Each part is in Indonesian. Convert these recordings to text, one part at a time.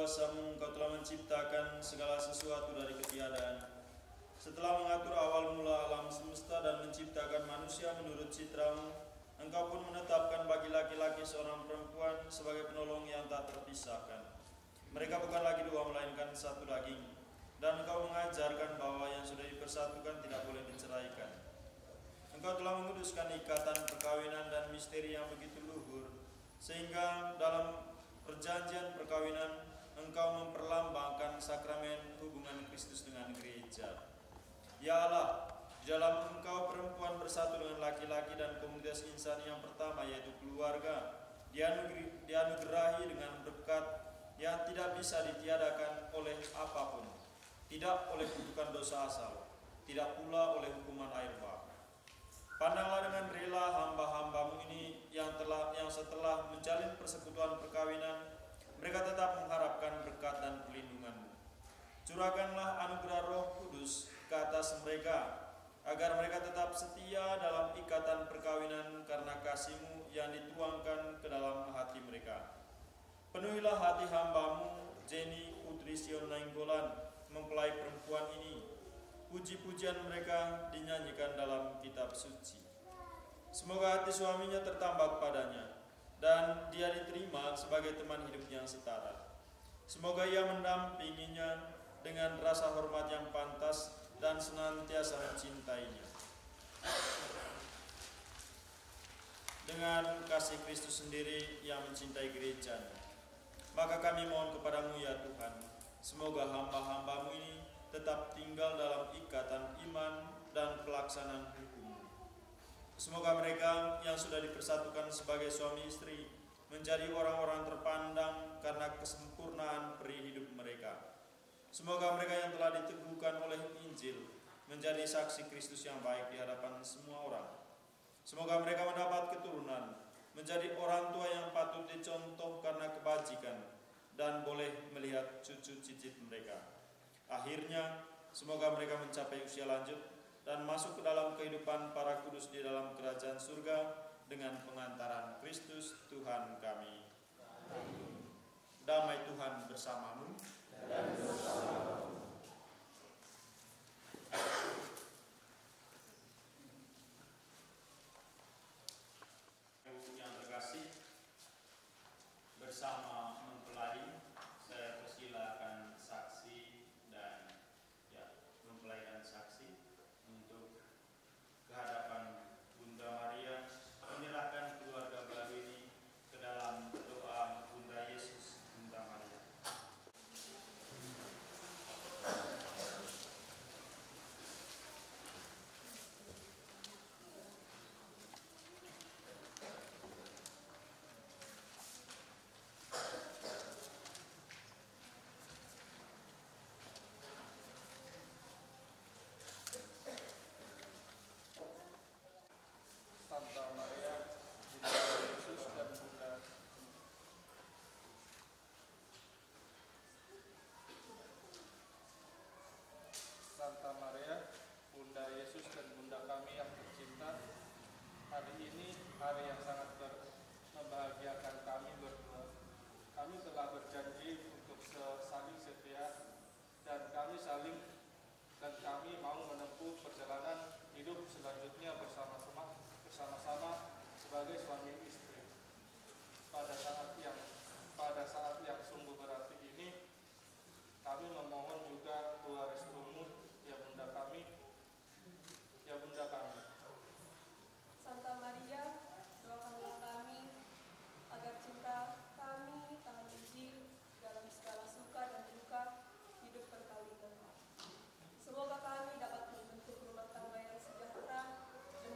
kuasa-Mu Engkau telah menciptakan segala sesuatu dari ketiadaan. Setelah mengatur awal mula alam semesta dan menciptakan manusia menurut citra-Mu, Engkau pun menetapkan bagi laki-laki seorang perempuan sebagai penolong yang tak terpisahkan. Mereka bukan lagi dua melainkan satu daging. Dan Engkau mengajarkan bahwa yang sudah dipersatukan tidak boleh diceraikan. Engkau telah menguduskan ikatan perkawinan dan misteri yang begitu luhur, sehingga dalam perjanjian perkawinan Engkau memperlambangkan sakramen hubungan Kristus dengan gereja. Ya Allah, di dalam Engkau perempuan bersatu dengan laki-laki dan komunitas insan yang pertama, yaitu keluarga, dianugerahi dengan berkat yang tidak bisa ditiadakan oleh apapun, tidak oleh kutukan dosa asal, tidak pula oleh hukuman air bah. Pandanglah dengan rela hamba-hamba-Mu ini yang setelah menjalin persekutuan perkawinan, mereka tetap mengharapkan berkat dan perlindungan-Mu. Curahkanlah anugerah Roh Kudus ke atas mereka, agar mereka tetap setia dalam ikatan perkawinan karena kasih-Mu yang dituangkan ke dalam hati mereka. Penuhilah hati hamba-Mu, Jenny Putri Sion Nainggolan, mempelai perempuan ini. Puji-pujian mereka dinyanyikan dalam kitab suci. Semoga hati suaminya tertambah padanya, dan dia diterima sebagai teman hidup yang setara. Semoga ia mendampinginya dengan rasa hormat yang pantas dan senantiasa mencintainya dengan kasih Kristus sendiri yang mencintai gereja-Nya. Maka kami mohon kepadamu ya Tuhan, semoga hamba-hamba-Mu ini tetap tinggal dalam ikatan iman dan pelaksanaan hukum. Semoga mereka yang sudah dipersatukan sebagai suami istri menjadi orang-orang terpandang karena kesempurnaan peri hidup mereka. Semoga mereka yang telah diteguhkan oleh Injil menjadi saksi Kristus yang baik di hadapan semua orang. Semoga mereka mendapat keturunan, menjadi orang tua yang patut dicontoh karena kebajikan, dan boleh melihat cucu cicit mereka. Akhirnya, semoga mereka mencapai usia lanjut dan masuk ke dalam kehidupan para kudus di dalam kerajaan surga dengan pengantaran Kristus Tuhan kami. Amin. Damai Tuhan bersamamu. Dan bersamamu. Yang terkasih, bersama mempelai, saya persilakan saksi dan mempelai dan saksi untuk kehadapan Bunda Maria menyerahkan keluarga baru ini ke dalam doa Bunda Yesus, Bunda Maria. Santa Maria, Bunda Yesus dan Bunda Santa Maria, Bunda Yesus dan Bunda kami yang tercinta, hari ini hari yang sangat membahagiakan kami berdua. Kami telah berjanji untuk saling setia dan kami mau menempuh perjalanan hidup selanjutnya bersama-sama sebagai suami istri. Pada saat yang sungguh berarti ini, kami memohon juga doa restumu ya Bunda kami. Santa Maria, doakanlah kami agar cinta kami tahan uji dalam segala suka dan duka hidup perkawinan. Semoga kami dapat membentuk rumah tangga yang sejahtera dengan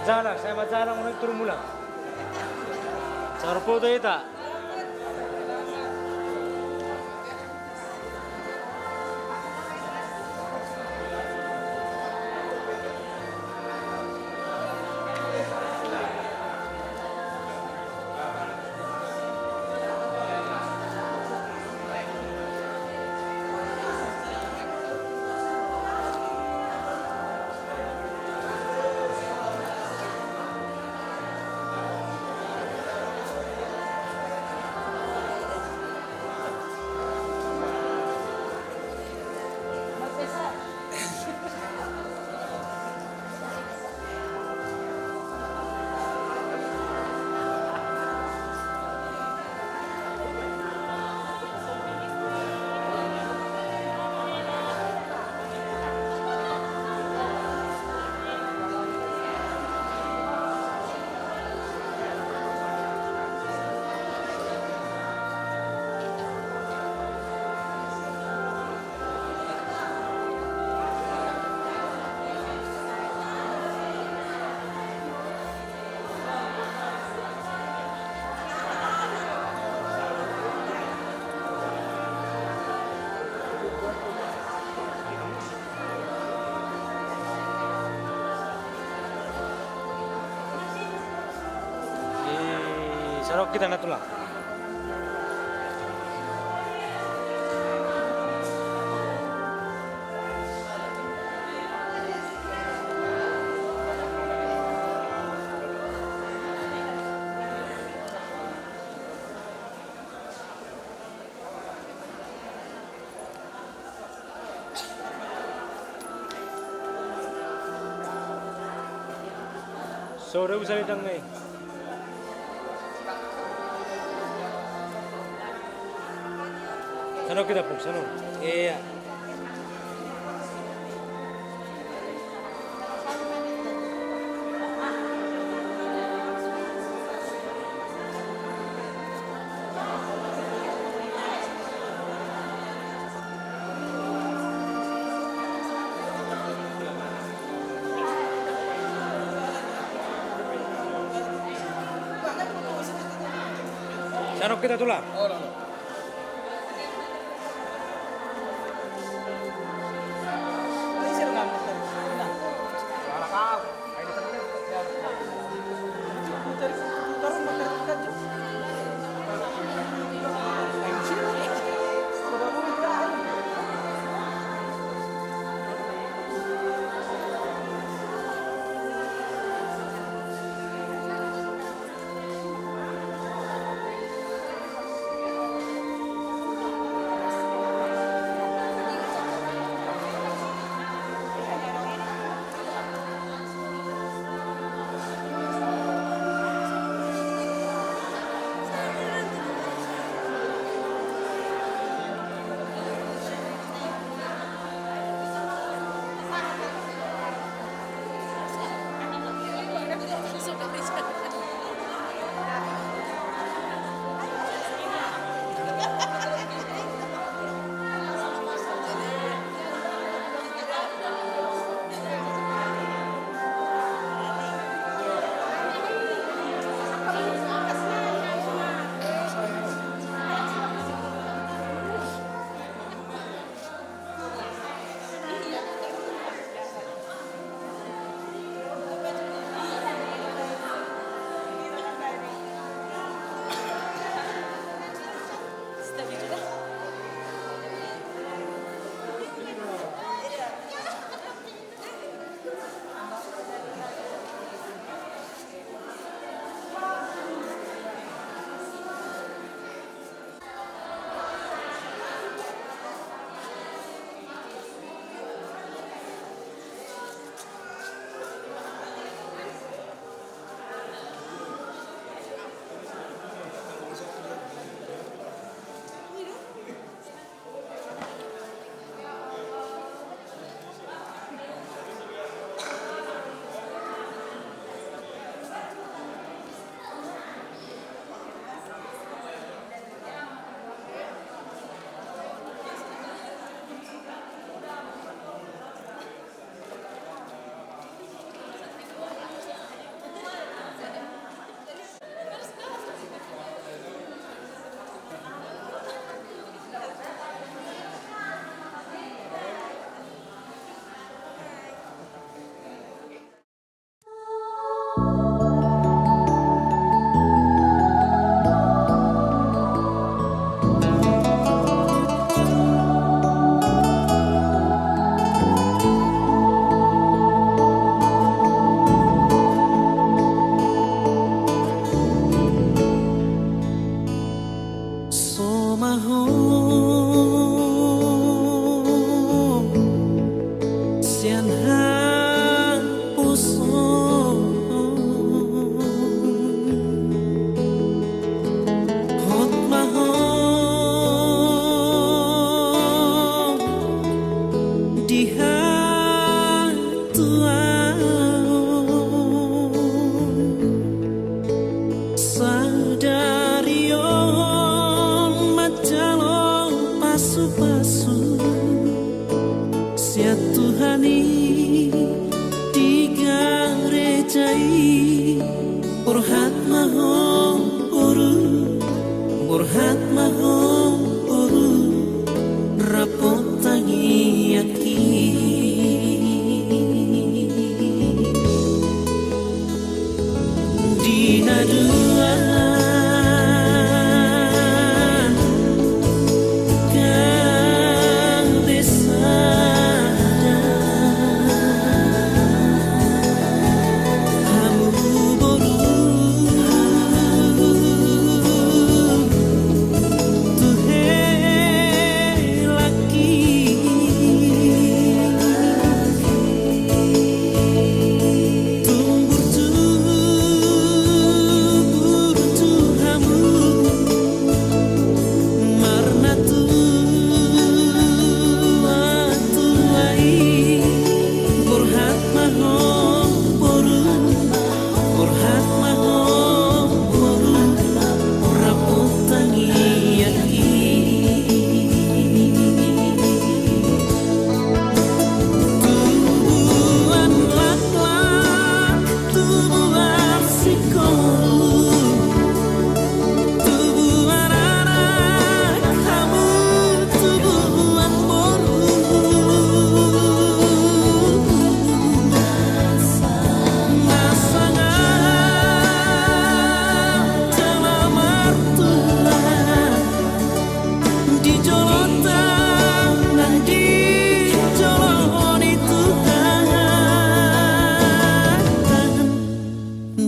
Masalah, saya masalah mau turun mula. Cara foto itu. Sarok kita na tulang. Sore usah ditang nih. Sana kita pun sana. Iya. Sana kita tulang. jihan tuao sadarion macalo pasu-pasu sia Tuhani digarejai burhat mahom uru rapot tangi aki dina dua kang desa hamu boru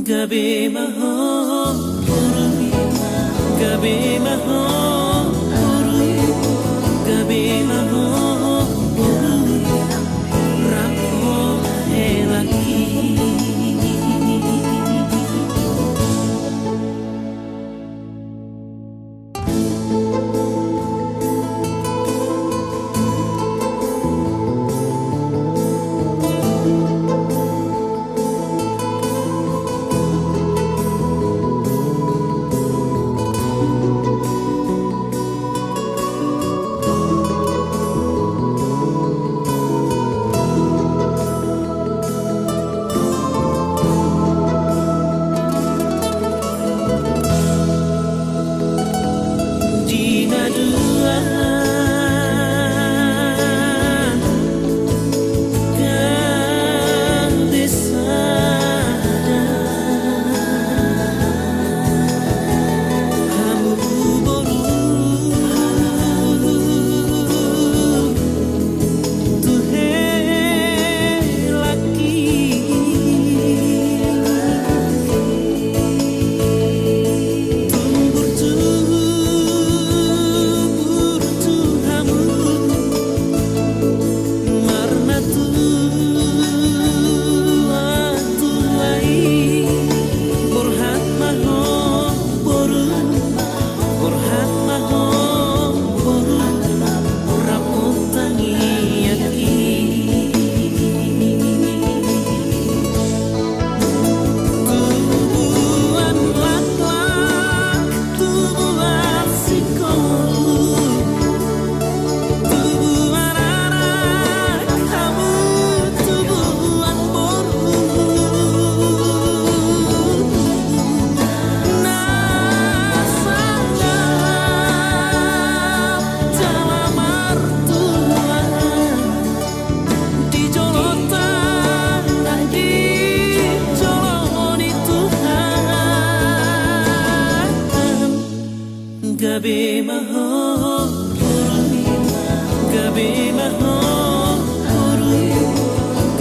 gabe mahom rapo elaki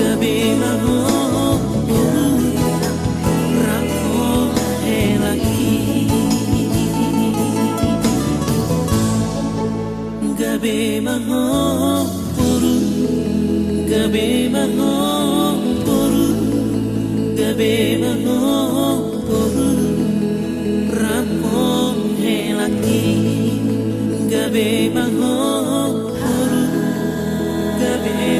gabe mahom rapo elaki gabe mahom rapon helaki gabe mahom gabe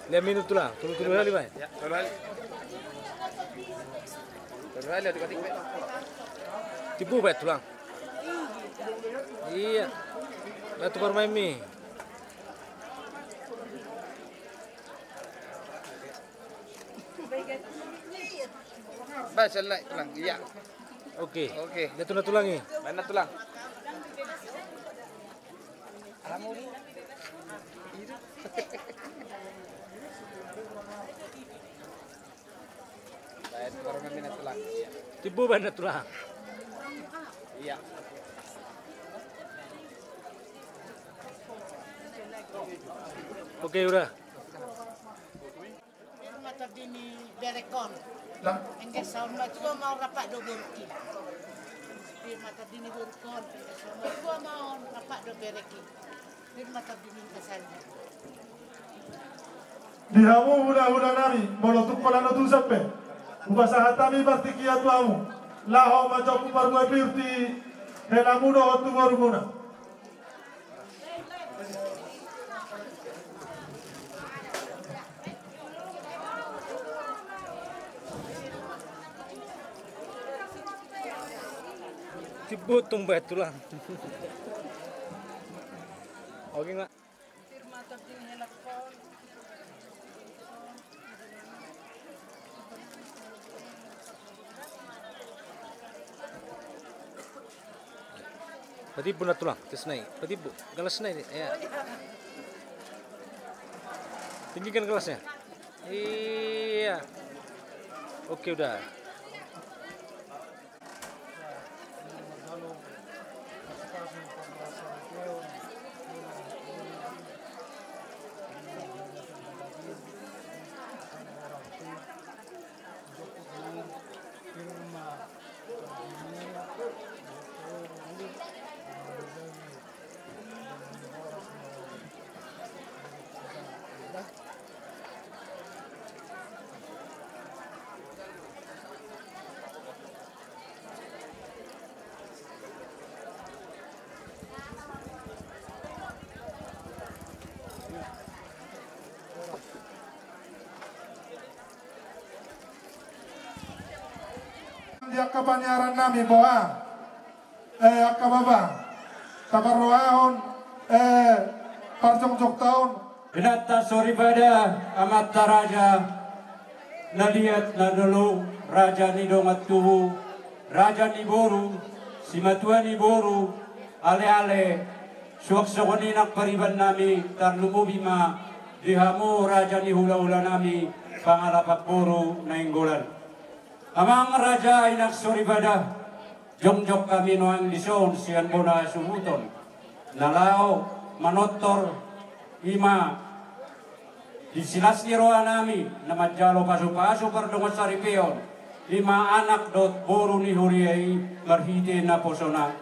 5 minit lah, turun kali Pak. Ya, turun kali adik-adik. Tipu Pak tulang. Iya. Batu bermain mie. Baik, selesai tulang. Iya. Oke. Oke. Jatuh tulangnya. Mana tulang? Alamuri. Baik, korang minat tulang. Iya. Tipu banget tulang. Iya. Oke, udah. Mata dini berekon. Engke saun batu mau rapat do berki. Mata dini berekon. Saun batu mau rapat do berki. Mata dini kesana. Dihamu hula-hula nami, molotuk kolano tu sampai. Ubasa hatami partikia tuamu. Laho majoku pargoi pirti helamudo otu warumuna. Dibotong betulan. Oke nggak? Patibo na tulang, tisnay. Patibo, galas na ini. Ya. Tinggikan gelasnya. Iya. Oke udah. Dia kebanyaran nami boa, akababa, tabarroahon, parjong jok tahun. Binata soribada amat raja, naliat nadulu raja ni dongat tuhu, raja ni boru, simatua ni boru, ale-ale, suak-suak nak pariban nami, tarlumu bima, dihamu raja ni hula-hula nami, pangalapak boru na inggolan. Amang raja inak soribada, jongjok kami noang lison sian bona sumuton, nalao manotor ima disilas ni roa nami namadjalo pasu-pasu pardongot saripeon, ima anak dot boru ni huriai marhite na posona.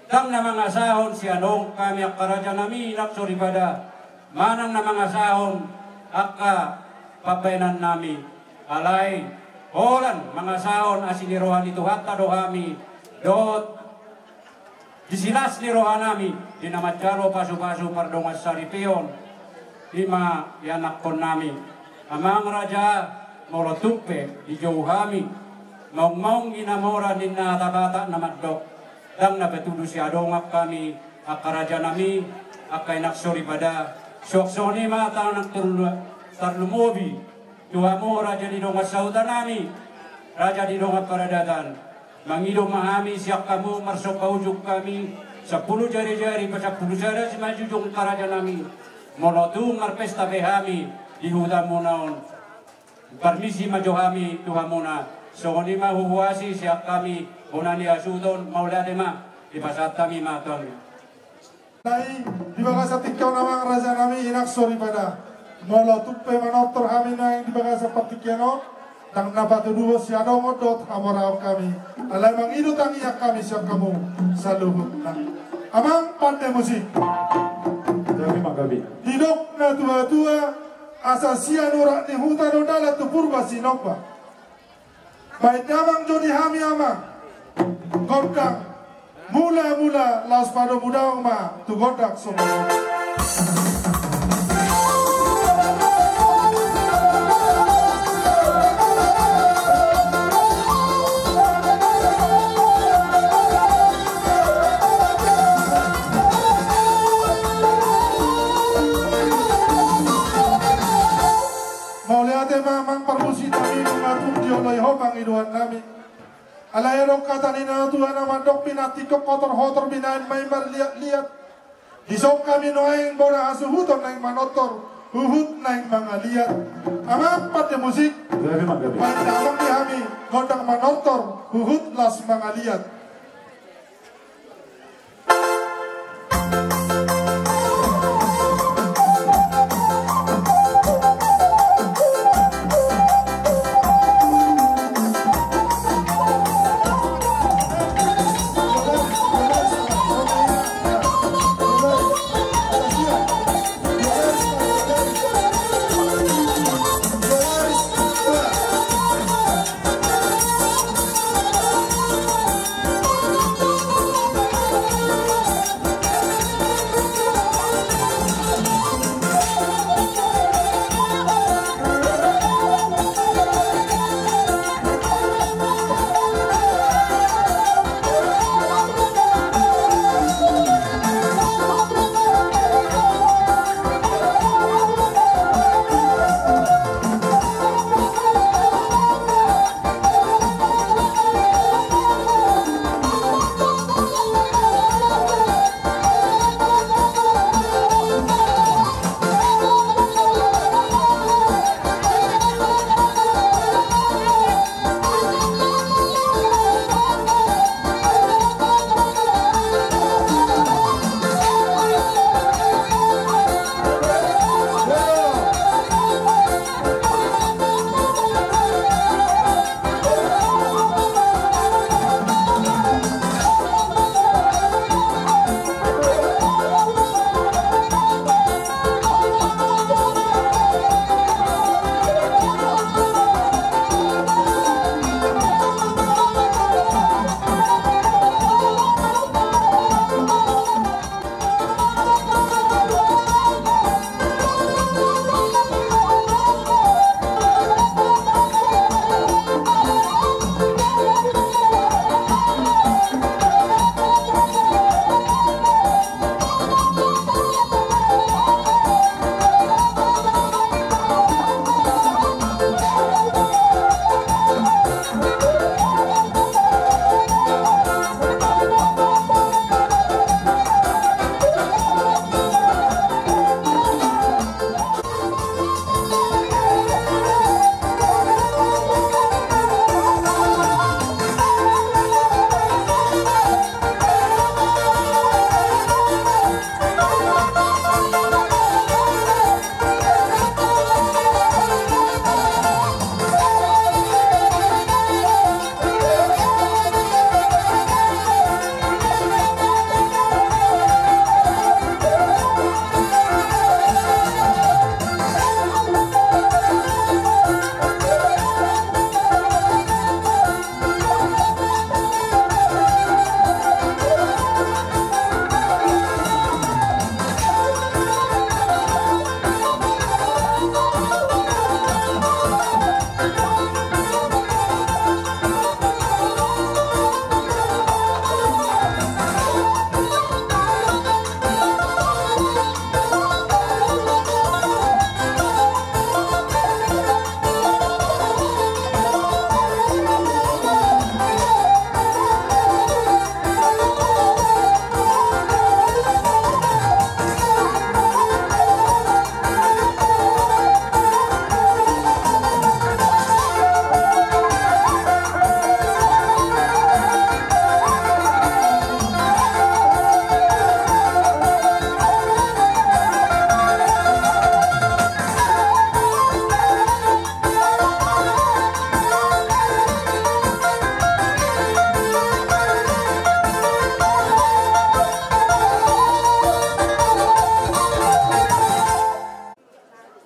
Tang na mga sahon sianong kami akaraja nami inak soribada, manang na mga sahon akka papenan nami alay. Olan mga saon asinirohan itu hatta dohami dot disilas ni rohan nami dinamadjalo pasu-pasu pardongas saripion ima yanak kon nami amang raja molotupe di jauhami maung-maung inamora ninna tabata namadok dang nabetudu si adongak kami akaraja nami akay naksoribada sok-soni mata nak tarlumobi Tuhamu raja di dongat saudan nami, raja di dongat paradatan, mangidong mahami siak kamu marsok kaujuk kami, 10 jari-jari pasak 10 jari si majujung karaja nami, monotung marpesta behami di hudamu naon, permisi majohami Tuhamuna, songoni mahuhuasi siak kami, onani asudon mauladema di pasat kami matang. Nai di bagasa tikau namang raja nami inak soribada. Molo tupe manotor kami na yang dibaga seperti kiano tang napatu dua siado ngodot amorau kami alai mang idu tangi yang kami siap kamu saluhut na amang pandai musik hidup na tua-tua asasia nurak ni hutan udala tu purba sinokba baik namang joni hami amang gondang mula-mula laos padu mudawang ma tu gondang semua. Mamang permusi kami mengatur diolai hobang iduan kami alai rok kata nina Tuhan amadok pinatikok kotor-kotor binain maimar liat-liat disok kami noeng bona asu huton naing manotor huhut naing mangaliat amang pati musik pada amang dihami gondang manotor huhut las mangaliat.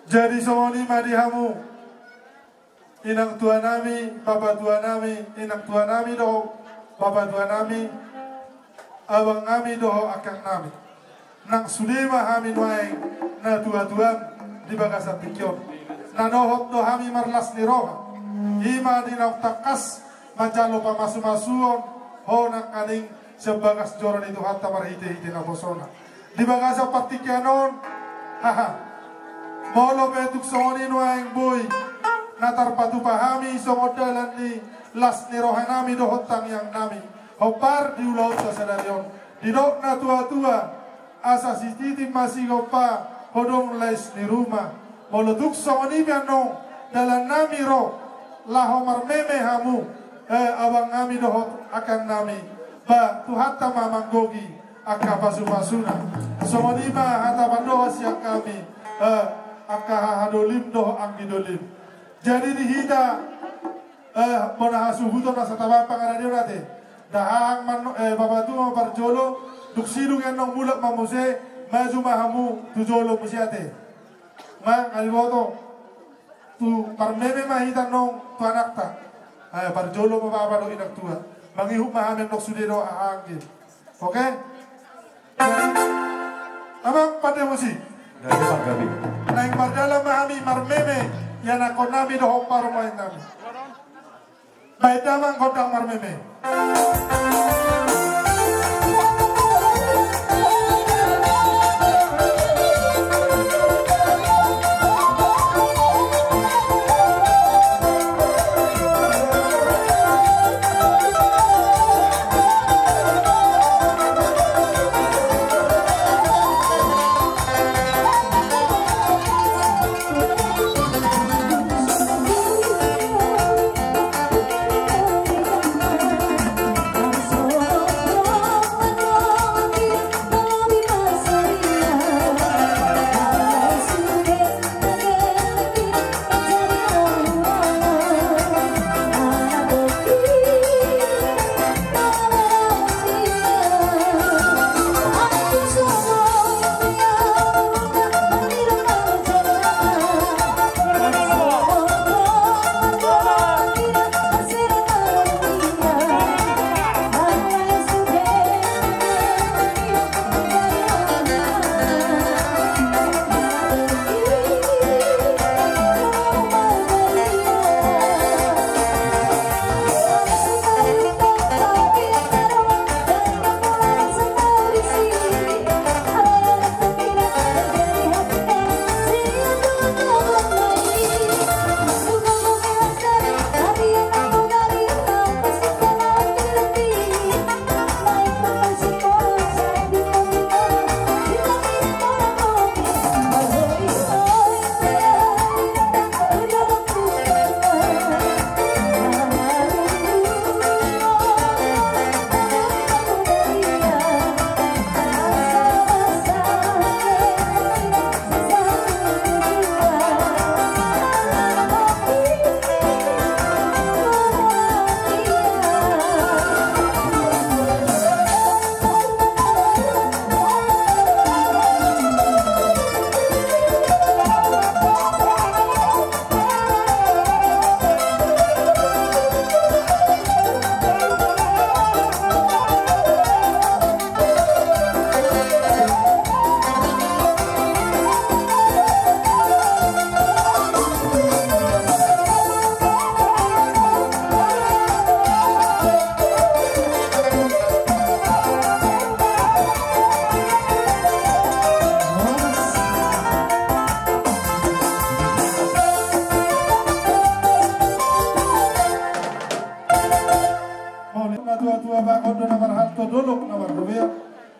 Jadi semua lima dihamu inang tua nami, bapak tua nami, inang tua nami doh, bapak tua nami, abang nami doh akang nami. Nang sulima hami nuaing na tua-tuan di bagasa tikyon. Na dohot do hami marlas ni roha. Ima di nang takas majalo pamasu-masuon ho nang kaling sebagas joran itu hatta marhite-hite na bosona. Di bagasa patikyanon, haha. Molo betuk soni nuaing boy. Natar patu pahami songodalan ni las ni roha nami dohotang yang nami. Hopar di ulaut sa senarion. Di dok na tua-tua asa si titi masih gopa hodong les di rumah. Molo tuk soni biano dalam nami ro laho marmeme hamu abang nami dohot akan nami. Ba tuhatta mamanggogi akka pasu-pasuna. Soni ma hata bandoh siak kami akka hadolim doh anggidolim. Jadi dihita monahasu huto na sa tabang pangaradio natin. Dahang bapak tu mau parjolo duk sidung yang nong bulat mamuse maju mahamu tu jolo musiate. Mang aliboto tu parmeme mahita nong tu anak ta. Parjolo mababa do inak tua. Mangihup mahamen nok sudero aangin. Oke? Abang pada musik. Dari Pak Gabi. Naik pardala mahami marmeme yan ako nami doho parumahin nami. Baik damang kodang marmeme.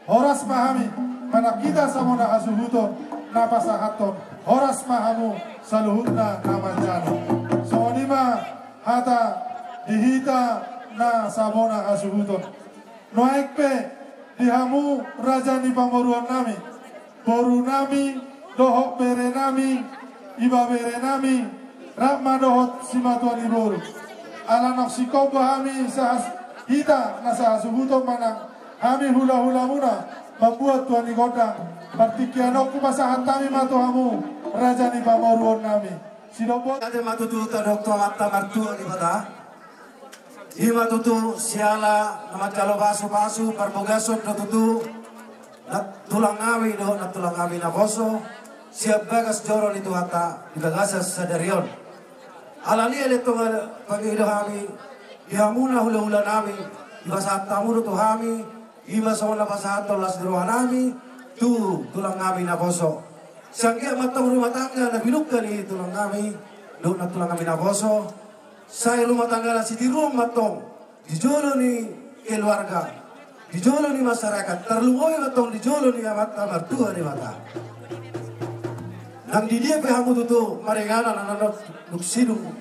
Horas mahami mana kita samona asuhuto napasahaton horas mahamu saluhutna namanjano sonima hata dihita na samona asuhuton noekpe dihamu raja ni pamboruan nami boru nami dohok bere nami iba bere nami rakma dohot simatuan iboru ala noksikob bahami sahas hita na sahasuhuton manang kami hula-hula muna membuat Tuhan di kota partikianok kumasahan kami matohamu Raja ni pamoruon nami. Sinobot. Ate matutu ta doktor mata martu di bata. Di matutu siala nama calo basu parbogaso tutu. Tulang ngawi do tulang ngawi na boso. Siap bagas joro itu hata di bagasas sadarion. Alali ele to pagi kami. Ihamuna hula nami. Ibasa tamu tu kami. Ima sama pasat las nami. Tu tulang ngawi na boso. Sangkia matang rumah tangga na binukkan ni tulang kami. Do na tulang kami na boso. Saya rumah tangga na sitirum matong. Dijolo ni keluarga. Dijolo ni masyarakat. Terluoy matong dijolo ni mata mertua ni mata. Nang di dia pehamu tutu marengana nananot nuksidung.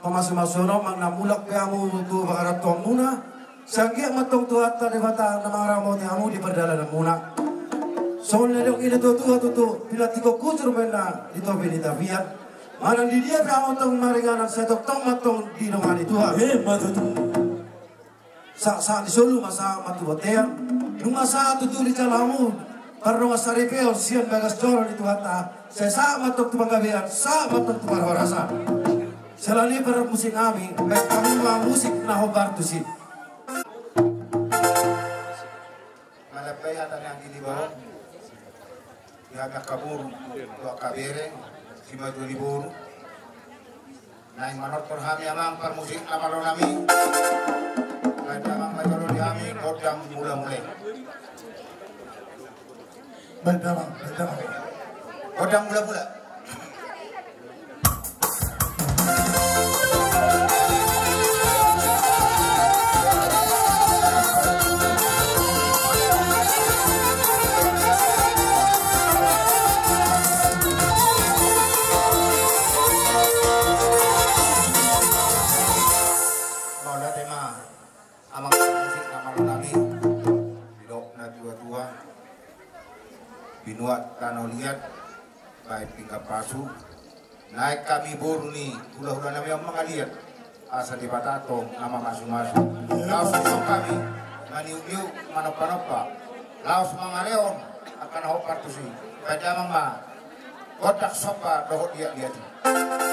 Pamasuk-masuno mang namulak pehamu tutu bakarat tuang muna. Sangkia matong tuata di mata namang ramot hamu di perdalan muna. Soalnya dong ini tutu bila tiko kucur benda itu pilih tabiat. Manang di dia kamu tong maringanan setok tong matong di nomor itu ha. Matutu. Sa di solo masa matu batean. Numa sa tutu di calamu. Parno masaripeo sian bagas joro di hata. Saya sa matok tu panggabian, sa matok tu parwarasa. Selani per musik kami, baik kami mah musik nahobar tu sih. Malapay ata yang di bawah. Yaga kabur dua kabere si maju libur naik manot perhami amang permusik amalo nami naik amang majolo di ami kodam mulai Bedamang. kodam mula binuat tanah liat baik tingkat pasu naik kami boru nih hula-hula nami yang mengaliat asa di batato nama masuk-masuk laos besok kami maniu-niu manopa-nopa laos mangaleon akan hopar tu si pada mama kotak sopa dohot liat-liat. Mama,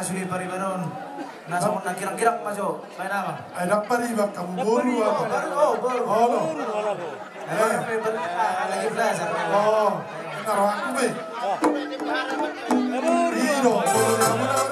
kasuli paribaron. Nasa mo nakirang-kirang maso. Kaya naman. Ay nagparibak kamu buru ako. Baru. Oh, Lagi plaza. oh, narohan ko ba? Dito, buru na mo na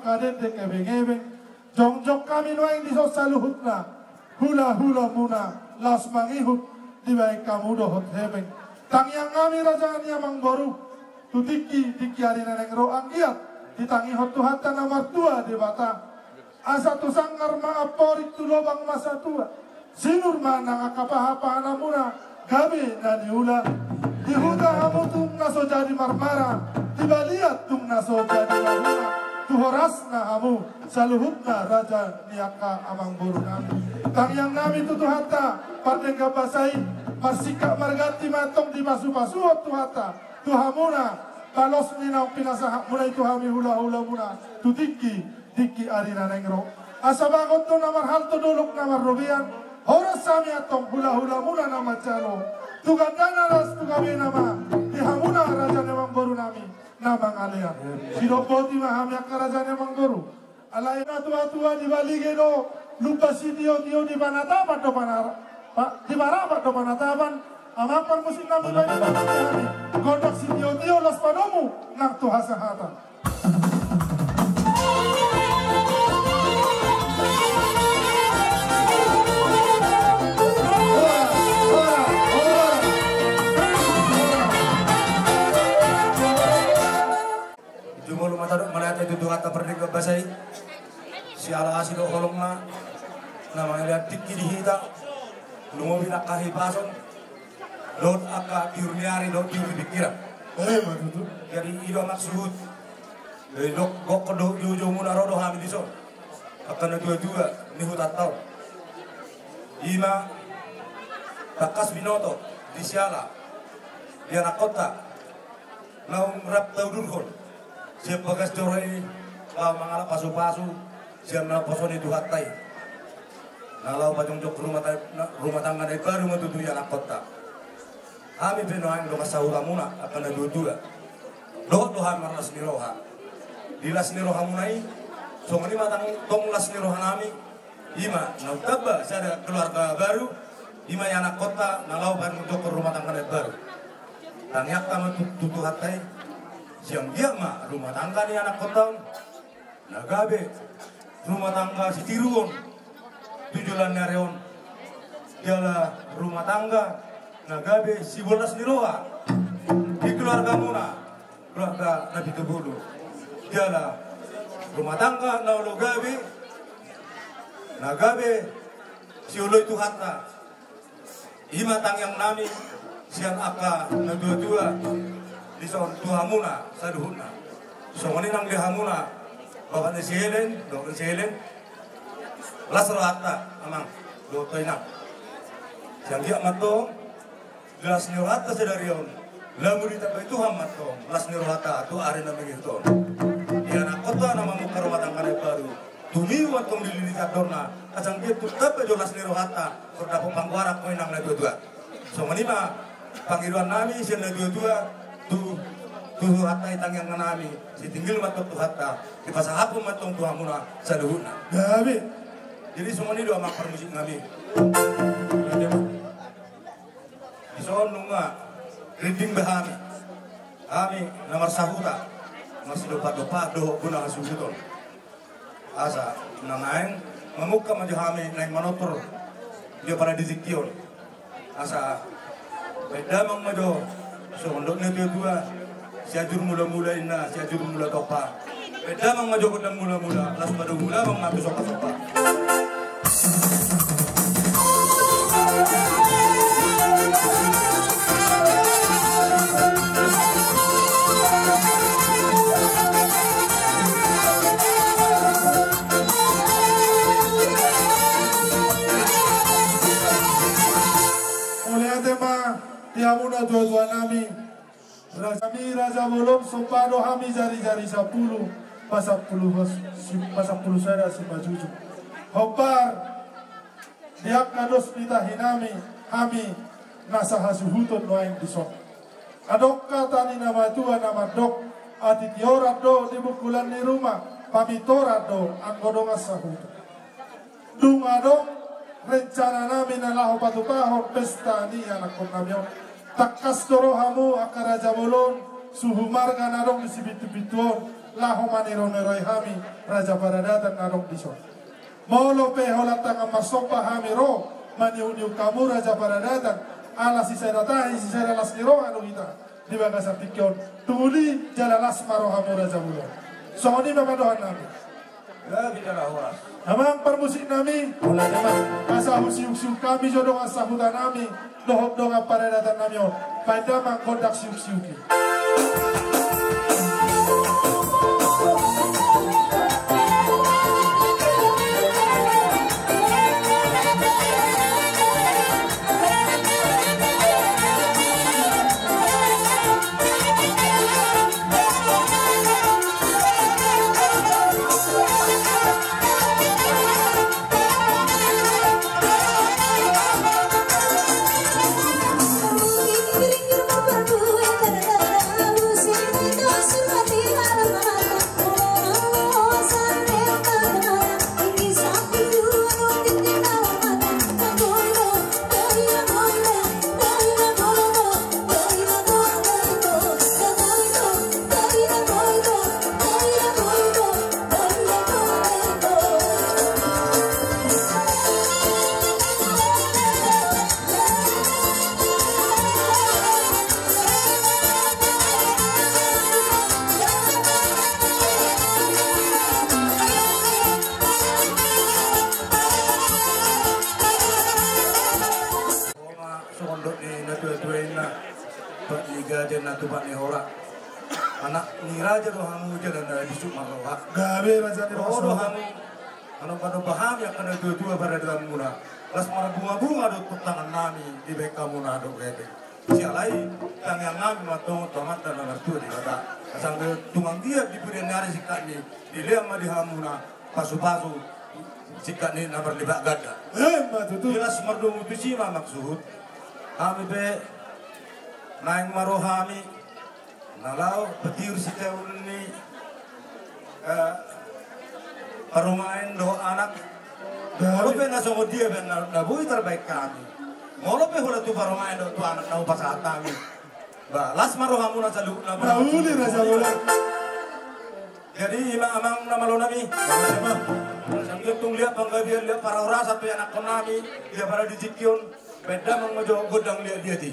makadete kebeng-ebeng jongjok kami noeng di saluhutna hula-hula muna las mangihut di baik kamu dohot hebeng tangyang kami raja niamang boru tutiki hari neneng roang giat ditangi hot tuhata nomor 2 di bata asa tu sanggar maaporik tu lobang masa tua sinur mana ngakapahapa namuna gabe nani hula dihuta hamu tung naso jadi marmara dibaliat tung naso jadi marmara tuhorasna hamu saluhutna raja niaka amang buru nami tangyang nami tutuhata partengga basai marsika margati matong di masu-masu tuhata tuhamuna balos ninang pinasahak mulai tuhami hula-hula muna tutiki arina nengro asabangot to namar halto dolok namar robian horas sami atong hula-hula muna nama calo tugandana ras tugabe nama dihamuna raja nemang boru nami namang alian sinopoti mahami raja nemang boru alay na tua-tua di baligeno lupa si tio-tio di panatapan do di marapat do panatapan amapan musim nami bayi kami gondok si tio-tio las panomu nang tuhasahatan Jumul matadok melihat itu kata perdeka basai si ala asilo kolongna nama lihat tiki dihita lungo binakahi pason lot aka diurniari lot diuri pikiran matutu jadi ido maksud dok gok kedo jojo munarodo hami diso akan dua nihut atau ima takas binoto di siala dia nakota naung rap taudurkon siap bagas corai lau mangala pasu-pasu siap na posoni duhatai nalau pajong-jok rumah tangga dari baru metutu ya nakota kami penoang do kasahura muna akan dua do hamar las niroha dilas niroha munai songoni matang tong las niroha nami ima nautaba sada keluarga baru ima ya nakota nalau pajong-jok rumah tangga dari baru tangyak kama tutu hatai siang dia mah rumah tangga ni anak kota nagabe rumah tangga si tiruon tujulan nareon dialah rumah tangga nagabe si bolas niroa di keluarga muna keluarga nabi tebulu dialah rumah tangga naulo gabe nagabe siuloy tu hatta ima tang yang nami siang aka na dua-dua di son tuhamuna saduhuna songoni nang dihamuna bapak ni si Helen dok si Helen lasro hatta amang do toina siang dia mato gelas ni hatta sedarion lamu di tabai Tuhan mato las ni hatta tu are na mengito dia na kota nama muka rumah tangga baru tumi watong dilili kadorna asang dia tu tabai jolas ni hatta kordapo pangwarak ko nang na dua-dua songoni ma panggilan nami siang na dua-dua tu hatta itang yang nami si tinggal matok tu hatta di pasahapun matong tuhamuna saduhuna gabi jadi semua ini doa makar musik nami ison nunga reading bahami kami nomor sahuta masih dopa do guna asubuton asa nanaeng memuka maju kami naik manotor dia pada dizikion asa beda mang maju so ondoknya dua siajur mula-mula ina siajur mula topa beda mang maju kodang mula-mula las pada mula mang maju sopa-sopa Tiamuna dua-dua nami Raja Bolom Sopado hami jari-jari 10 pasapuluh sada si majuju Hopar diak nados pitahinami hami nasa hasuhutun noaing disok adok kata ni nama tua nama dok atitiorat do di bukulan ni rumah pamitorat do anggodong asahutun dung adong rencana nami nalaho patupahon pesta ni anak konamion takas dorohamu akar Raja Bolon suhu marga narong di sibitu-bituon laho maniron neroy hami Raja Paradatan narong dison molo peholatang amasopa hami ro maniuniu kamu Raja Paradatan ala si seratahi si seralas niro anu kita di bagasan tikyon tuli jalalas marohamu Raja Bolon sohoni mamadohan nami ya bicara horas amang permusik nami olah teman asa usiuk-siuk kami jodong asa hutan nami dohop donga Paradatan nami pada mang kondak siuk-siuki anak ni raja rohamu jalan dari bisuk marwah gawe raja ni rohamu anak pada paham ya kena dua-dua pada dalam muna las mara bunga-bunga do tangan nami di beka muna do kete sialai tang yang nami matong tomat dan ngartu di kata asang tungang dia di purian nari sikat ni di liam di hamuna pasu-pasu sikat ni nabar libak gada matutu jelas merdu mutusi ma maksud kami be naing marohami nalau petir si tahun ini perumahan do anak kalau pernah sama dia benar nabui terbaik kami kalau pernah tu perumahan do tu anak nau pasat kami balas marohamu nasa lu nauli Raja Bolon jadi amang nama lo nabi sambil tung lihat bangga dia lihat para orang satu anak konami dia pada dizikion beda mengojo godang lihat dia di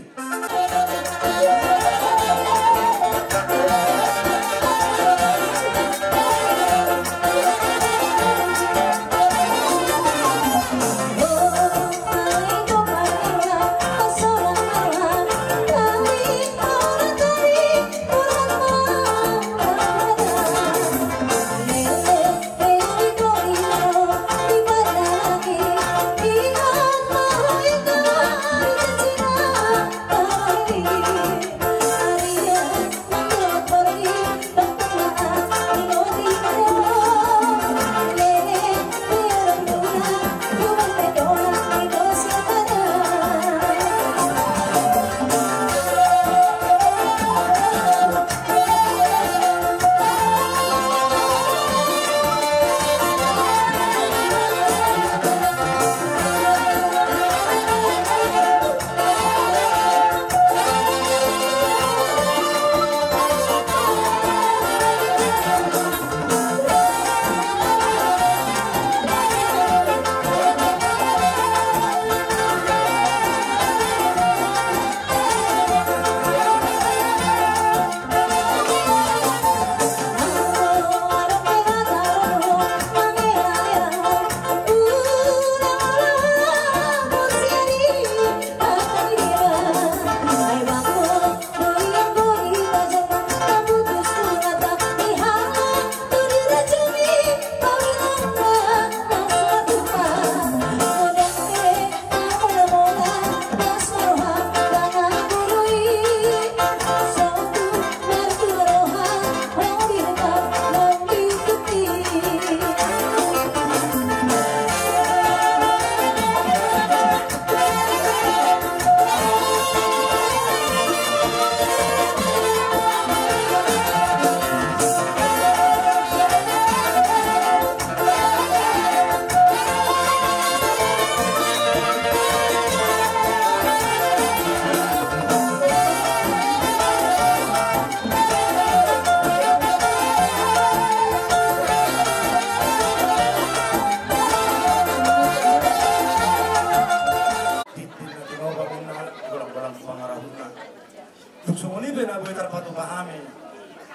na buhay tarpatu pahami.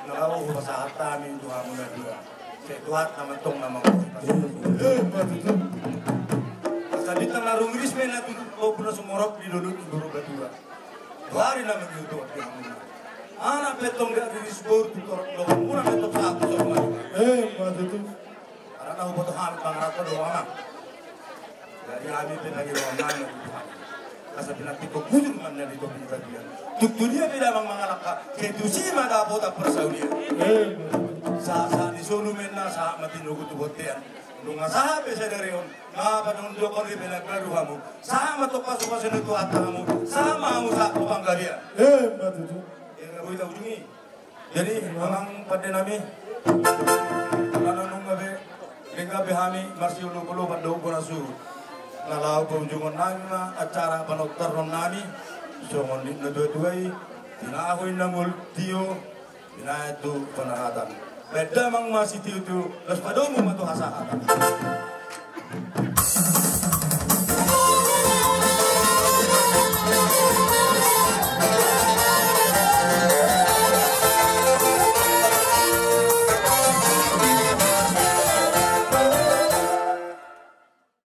Nalaw ko sa hatami Tuhan mo na dua. Kaya Tuhan naman tong naman ko. Sa ditang narungris may natutupo po na sumurap di lulot ng duro batura. Tuwari naman yung Tuhan Tuhan mo na. Anak petong gak dirisbor tutorok lawang muna petong sa ako sa mga. Matutu. Para na hubo Tuhan pangarap ko doon anak. Dari kami pinagirawan namin Tuhan. Kasi pinagtiko kudun man na dito pinagadian. Tuktulia pinamang mga laka. Kaya tusima dapat ang persaulian. Sa nisulumen na sa matinugot ubotian. Nung nasabi sa dariyon, mga panunod ko rin pinaglaruha mo, sama to pasok sa natuata mo, sama mo sa Panggalia. Matutu. Uy, daw jungi. Jadi, mamang pada nami, nananong gabi, ring gabi hami, Marsio Lupulo, Pandaw ko na su, nalaw po jungon namin na acara panoktaron nami, so ngonit na duway, tinahoy na multiyo, pinahito panahatan. Beda mang masitiyo to, las padaw mo matuhasahatan.